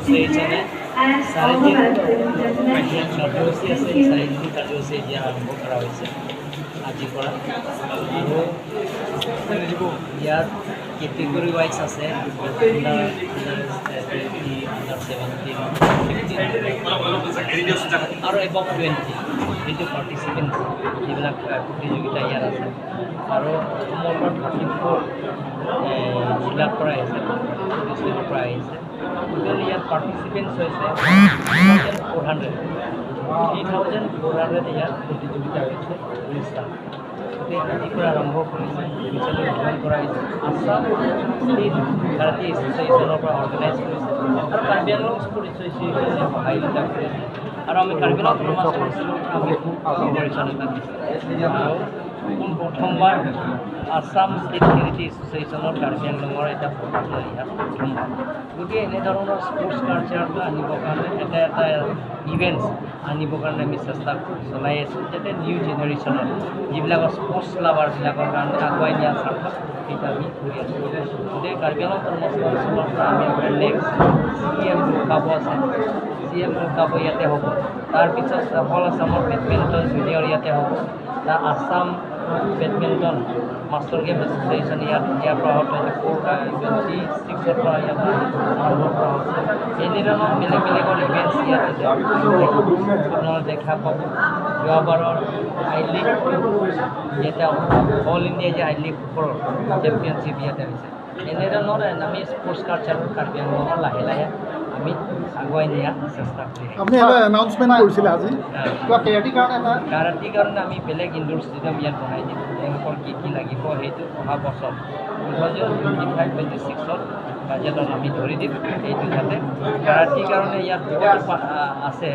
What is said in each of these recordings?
এছ'চিয়েশ্যনে চাৰে কাৰ্যসূচী আছে, চাৰিদিন কাৰ্যসূচী এতিয়া আৰম্ভ কৰা হৈছে আজিৰ পৰা। আৰু ইয়াত কেটেগৰী ৱাইজ আছে আণ্ডাৰ 20, আণ্ডাৰ 17, 15 আৰু এবাভ 20 যিটো পাৰ্টিচিপেণ্ট যিবিলাক প্ৰতিযোগিতা ইয়াত আছে। আৰু অসমৰ পৰা 34 জিলাৰ পৰা আহিছে, ডিষ্ট্ৰিক্টৰ পৰা আহিছে। টোটেল ইয়াত পাৰ্টিচিপেণ্টছ হৈছে 3,400 ইয়াত প্ৰতিযোগিতা হৈছে অনুষ্ঠান। গতিকে আজিৰ পৰা আৰম্ভ কৰিছে, ৰিচেণ্টলি উদ্বোধন কৰা হৈছে। আছাম ষ্টেট কাৰাটে এছ'চিয়েশ্যনৰ পৰা অৰ্গেনাইজ কৰিছে আৰু কাৰ্বি আংলং স্পৰ্টছ এছ'চিয়েশ্যনে সহায়িতা কৰিছে। আৰু আমি কাৰ্বি আংলং সমাজ কাউন্সিলক আমি কৰ্প'ৰেশ্যন এটা দিছোঁ। আৰু প্ৰথমবাৰ আছাম ষ্টেট কাৰাটে এছ'চিয়েশ্যনৰ কাৰ্বি আংলঙৰ এটা পতাকা ইয়াত প্ৰথমবাৰ। গতিকে এনেধৰণৰ স্পৰ্টছ কালচাৰটো আনিবৰ কাৰণে এটা ইভেণ্টছ আনিবৰ কাৰণে আমি চেষ্টা চলাই আছোঁ, যাতে নিউ জেনেৰেশ্যনৰ যিবিলাকৰ স্পৰ্টছ লাভাৰবিলাকৰ কাৰণে আগুৱাই নিয়াৰ স্বাৰ্থত সেইটো আমি কৰি আছোঁ। গতিকে কাৰ্বি আংলং সমাজ কাউন্সিলৰ পৰা আমি আমাৰ নেক্সট CM কাপ আছে, CM কাপ ইয়াতে হ'ব। তাৰপিছত অল আছামৰ বেডমিণ্টন জুনিয়ৰ ইয়াতে হ'ব। তাৰ Assam badminton master game association ইয়াৰ পৰা 26ৰ পৰা ইয়াত আৰম্ভ কৰা হৈছে। এনেধৰণৰ বেলেগ বেলেগৰ ইভেণ্টছ ইয়াতে আপোনালোকে দেখা পাব। যোৱাবাৰৰ আই লীগ ইয়াতে অল ইণ্ডিয়া যে আই লীগ ওপৰৰ চেম্পিয়নশ্বিপ ইয়াতে হৈছে। এনেধৰণৰ আমি স্পৰ্টছ কালচাৰৰ কাৰ্বি আংলঙৰ লাহে লাহে আমি আগুৱাই নিয়াৰ চেষ্টা কৰি আছোঁ। আপুনি এটা এনাউন্সমেণ্ট কৰিছিলে আজি কাৰাটীৰ কাৰণে আমি বেলেগ ইনডোৰ ষ্টেডিয়াম ইয়াত বনাই দিম। তেওঁলোকৰ কি কি লাগিব সেইটো অহা বছৰ 2025-26ত বাজেটত আমি ধৰি দিম। সেইটো যাতে কাৰাটীৰ কাৰণে ইয়াত বহুত আছে,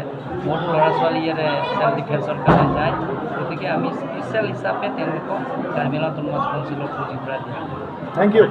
বহুত ল'ৰা ছোৱালী ইয়াতে চেল্ফ ডিফেন্সৰ কাৰণে যায়। গতিকে আমি স্পেচিয়েল হিচাপে তেওঁলোকক কাৰ্বি আংলং সমাজ কাউন্সিলৰ পুঁজিৰ পৰা দিম। Thank U.